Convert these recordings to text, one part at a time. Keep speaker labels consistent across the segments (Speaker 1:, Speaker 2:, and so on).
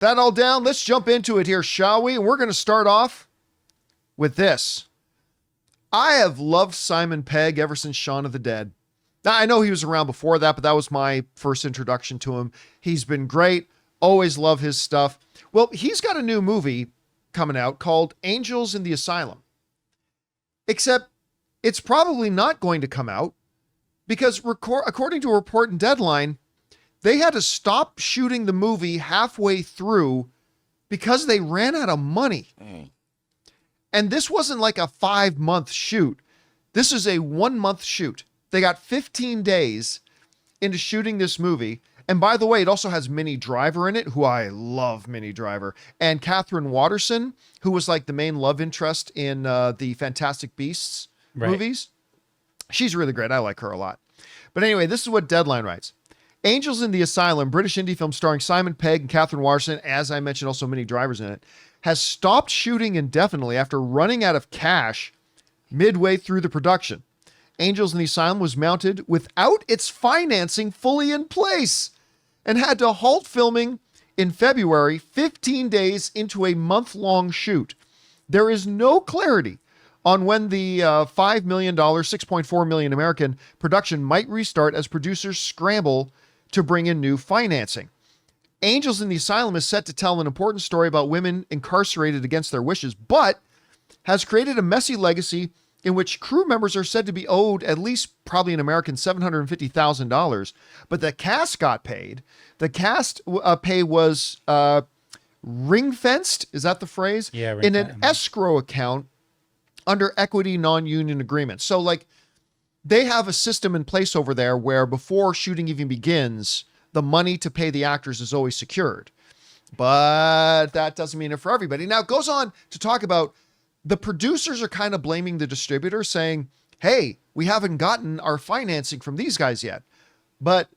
Speaker 1: That all down, let's jump into it here, shall we? And we're going to start off with this. I have loved Simon Pegg ever since Shaun of the Dead. Now, I know he was around before that, but that was my first introduction to him. He's been great. Always love his stuff. Well, he's got a new movie coming out called Angels in the Asylum. Except it's probably not going to come out because according to a report in Deadline, they had to stop shooting the movie halfway through because they ran out of money. And this wasn't like a 5-month shoot. This is a 1-month shoot. They got 15 days into shooting this movie. And by the way, it also has Minnie Driver in it, who I love Minnie Driver. And Catherine Watterson, who was like the main love interest in the Fantastic Beasts movies. She's really great. I like her a lot. But anyway, this is what Deadline writes. Angels in the Asylum, British indie film starring Simon Pegg and Catherine Watterson, as I mentioned, also Minnie Driver's in it, has stopped shooting indefinitely after running out of cash midway through the production. Angels in the Asylum was mounted without its financing fully in place and had to halt filming in February, 15 days into a month-long shoot. There is no clarity on when the $5 million, 6.4 million American production might restart as producers scramble to bring in new financing. Angels in the Asylum is set to tell an important story about women incarcerated against their wishes, but has created a messy legacy in which crew members are said to be owed at least probably an American $750,000, but the cast got paid. The cast pay was ring-fenced, is that the phrase?
Speaker 2: Yeah,
Speaker 1: in an escrow account under equity non-union agreements. So like they have a system in place over there where before shooting even begins, the money to pay the actors is always secured. But that doesn't mean it for everybody. Now it goes on to talk about the producers are kind of blaming the distributor saying, hey, we haven't gotten our financing from these guys yet. But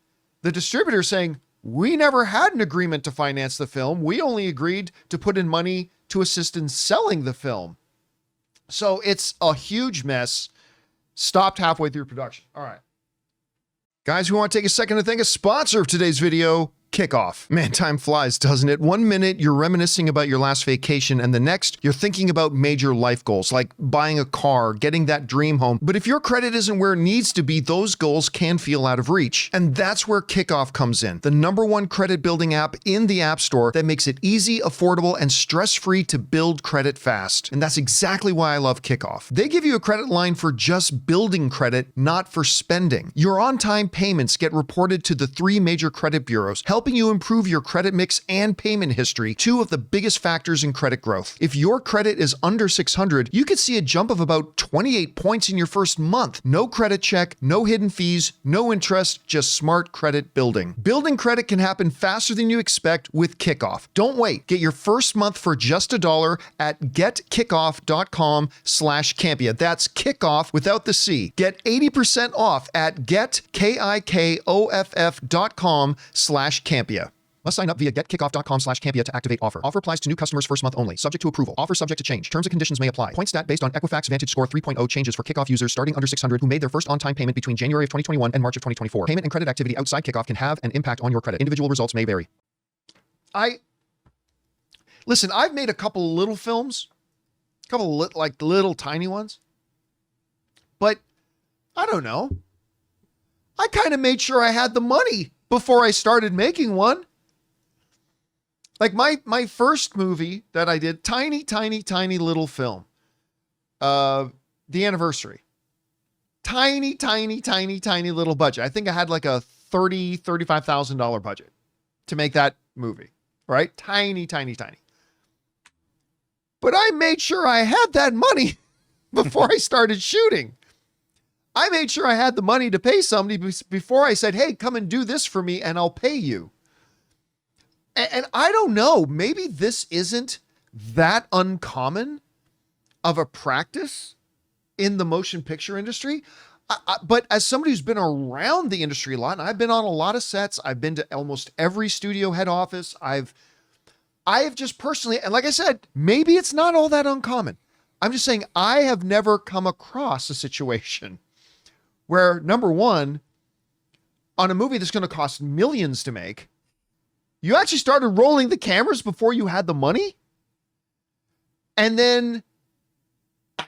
Speaker 1: the distributor saying, we never had an agreement to finance the film. We only agreed to put in money to assist in selling the film. So it's a huge mess. Stopped halfway through production. All right. Guys, we want to take a second to thank a sponsor of today's video, Kikoff. Man, time flies, doesn't it? 1 minute, you're reminiscing about your last vacation, and the next, you're thinking about major life goals, like buying a car, getting that dream home. But if your credit isn't where it needs to be, those goals can feel out of reach. And that's where Kikoff comes in, the #1 credit building app in the App Store that makes it easy, affordable, and stress-free to build credit fast. And that's exactly why I love Kikoff. They give you a credit line for just building credit, not for spending. Your on-time payments get reported to the 3 major credit bureaus, helping you improve your credit mix and payment history, 2 of the biggest factors in credit growth. If your credit is under 600, you could see a jump of about 28 points in your first month. No credit check, no hidden fees, no interest, just smart credit building. Building credit can happen faster than you expect with Kikoff. Don't wait. Get your first month for just $1 at getkikoff.com/Campea. That's kickoff without the C. Get 80% off at getkikoff.com/Campea. Must sign up via getkickoff.com/Campea to activate offer. Offer applies to new customers first month only. Subject to approval. Offer subject to change. Terms and conditions may apply. Point stat based on Equifax Vantage Score 3.0 changes for Kikoff users starting under 600 who made their first on-time payment between January of 2021 and March of 2024. Payment and credit activity outside Kikoff can have an impact on your credit. Individual results may vary. Listen, I've made a couple of little films, like little tiny ones, but I don't know. I kind of made sure I had the money before I started making one. Like my first movie that I did, tiny little film, The Anniversary. Tiny little budget. I think I had like a $35,000 budget to make that movie, right? Tiny. But I made sure I had that money before I started shooting. I made sure I had the money to pay somebody before I said, hey, come and do this for me and I'll pay you. And I don't know, maybe this isn't that uncommon of a practice in the motion picture industry. But as somebody who's been around the industry a lot, and I've been on a lot of sets, I've been to almost every studio head office. I have just personally, and like I said, maybe it's not all that uncommon. I'm just saying I have never come across a situation where, number one, on a movie that's going to cost millions to make, You actually started rolling the cameras before you had the money? And then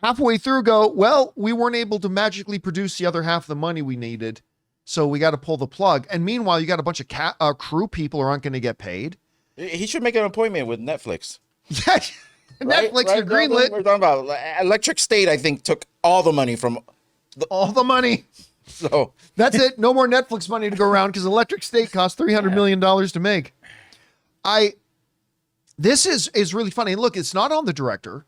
Speaker 1: halfway through go, well, we weren't able to magically produce the other half of the money we needed, so we got to pull the plug. And meanwhile, you got a bunch of crew people who aren't going to get paid.
Speaker 2: He should make an appointment with Netflix.
Speaker 1: Yeah, Netflix,
Speaker 2: right?
Speaker 1: you're greenlit.
Speaker 2: We're talking about Electric State, I think, took all the money from...
Speaker 1: all the money.
Speaker 2: So
Speaker 1: that's it. No more Netflix money to go around because Electric State cost $300 million to make. This is really funny. And look, it's not on the director.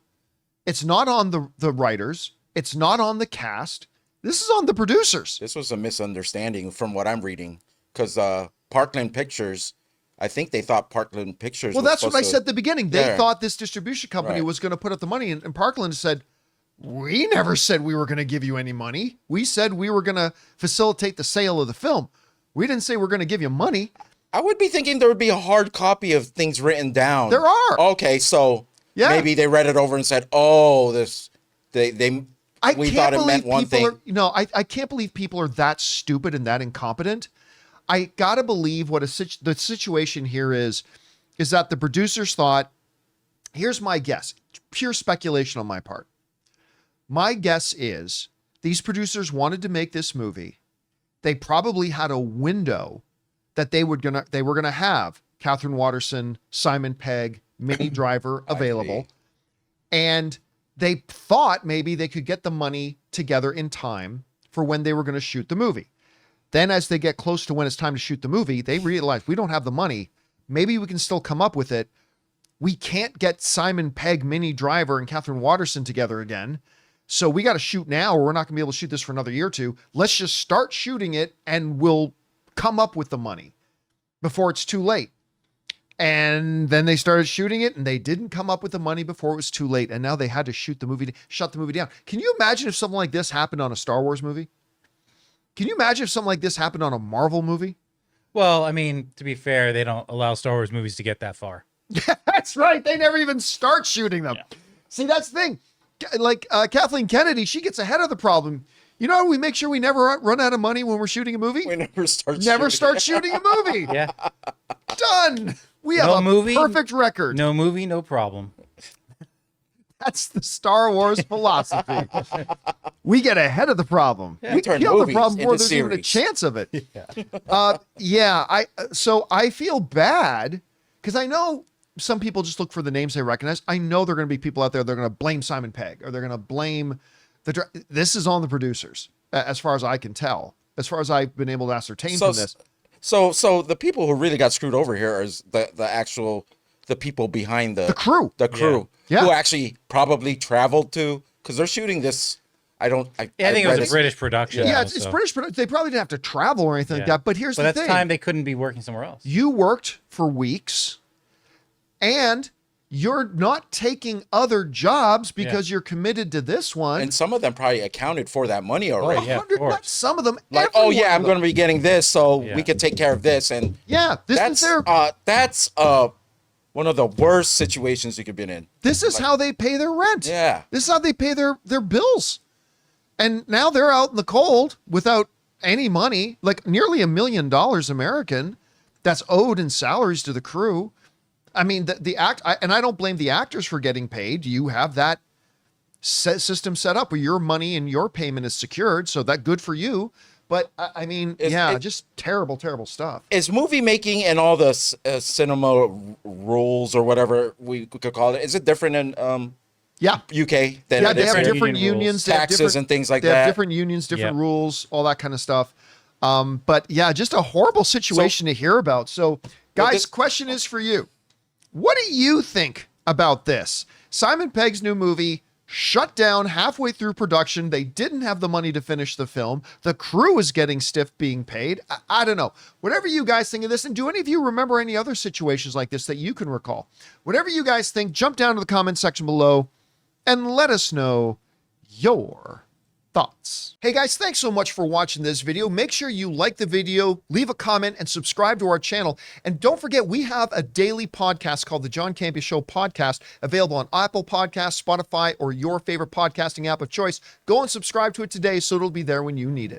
Speaker 1: It's not on the writers. It's not on the cast. This is on the producers.
Speaker 2: This was a misunderstanding from what I'm reading, because Parkland Pictures, I think they thought Parkland Pictures.
Speaker 1: Well, that's what I said at the beginning. They thought this distribution company
Speaker 2: Right.
Speaker 1: was going to put up the money, and Parkland said, we never said we were going to give you any money. We said we were going to facilitate the sale of the film. We didn't say we're going to give you money.
Speaker 2: I would be thinking there would be a hard copy of things written down.
Speaker 1: There are.
Speaker 2: Okay, so maybe they read it over and said, "Oh, this we thought it meant one thing."
Speaker 1: I can't believe people are that stupid and that incompetent. I gotta believe what the situation here is that the producers thought. Here's my guess, pure speculation on my part. My guess is these producers wanted to make this movie. They probably had a window that they were gonna have Catherine Watterson, Simon Pegg, Minnie Driver available, and they thought maybe they could get the money together in time for when they were going to shoot the movie. Then as they get close to when it's time to shoot the movie, they realize we don't have the money. Maybe we can still come up with it. We can't get Simon Pegg, Minnie Driver, and Catherine Watterson together again. So we got to shoot now, or we're not going to be able to shoot this for another year or two. Let's just start shooting it and we'll come up with the money before it's too late. And then they started shooting it and they didn't come up with the money before it was too late. And now they had to shut the movie down. Can you imagine if something like this happened on a Star Wars movie? Can you imagine if something like this happened on a Marvel movie?
Speaker 3: Well, I mean, to be fair, they don't allow Star Wars movies to get that far.
Speaker 1: That's right. They never even start shooting them. Yeah. See, that's the thing. Like Kathleen Kennedy, she gets ahead of the problem. You know, we make sure we never run out of money when we're shooting a movie.
Speaker 2: We never start
Speaker 1: shooting a movie.
Speaker 3: Yeah.
Speaker 1: Done. We have perfect record.
Speaker 3: No movie, no problem.
Speaker 1: That's the Star Wars philosophy. We get ahead of the problem.
Speaker 2: Yeah.
Speaker 1: We
Speaker 2: turn
Speaker 1: kill the
Speaker 2: movies
Speaker 1: problem before
Speaker 2: into
Speaker 1: there's even a
Speaker 2: series.
Speaker 1: chance of it.
Speaker 3: Yeah.
Speaker 1: So I feel bad because I know some people just look for the names they recognize. I know there are going to be people out there that are going to blame Simon Pegg or they're going to blame this is on the producers, as far as I can tell, as far as I've been able to ascertain from this.
Speaker 2: So the people who really got screwed over here is the people behind the
Speaker 1: crew,
Speaker 2: who actually probably traveled to, because they're shooting this. I think
Speaker 3: it was a British production.
Speaker 1: Yeah, it's British production. They probably didn't have to travel or anything like that. But here's the thing:
Speaker 3: that's time they couldn't be working somewhere else.
Speaker 1: You worked for weeks, and you're not taking other jobs because you're committed to this one.
Speaker 2: And some of them probably accounted for that money already.
Speaker 3: Oh, yeah,
Speaker 1: not some of them.
Speaker 2: Like, oh yeah, I'm going to be getting this, so we can take care of this. And
Speaker 1: that's
Speaker 2: one of the worst situations you could be in.
Speaker 1: This is how they pay their rent.
Speaker 2: Yeah.
Speaker 1: This is how they pay their bills. And now they're out in the cold without any money, like nearly $1 million American that's owed in salaries to the crew. I mean, and I don't blame the actors for getting paid. You have that system set up where your money and your payment is secured. So that good for you. But I mean, just terrible, terrible stuff.
Speaker 2: Is movie making and all the cinema rules or whatever we could call it, is it different in UK than
Speaker 1: they have different unions,
Speaker 2: taxes and things like that?
Speaker 1: They have different unions, different rules, all that kind of stuff. But yeah, just a horrible situation to hear about. So guys, question is for you. What do you think about this? Simon Pegg's new movie shut down halfway through production. They didn't have the money to finish the film. The crew is getting stiff being paid. I don't know. Whatever you guys think of this, and do any of you remember any other situations like this that you can recall? Whatever you guys think, jump down to the comment section below and let us know your thoughts. Hey guys, thanks so much for watching this video. Make sure you like the video, leave a comment, and subscribe to our channel. And don't forget, we have a daily podcast called the John Campea Show podcast, available on Apple Podcasts, Spotify, or your favorite podcasting app of choice. Go and subscribe to it today so it'll be there when you need it.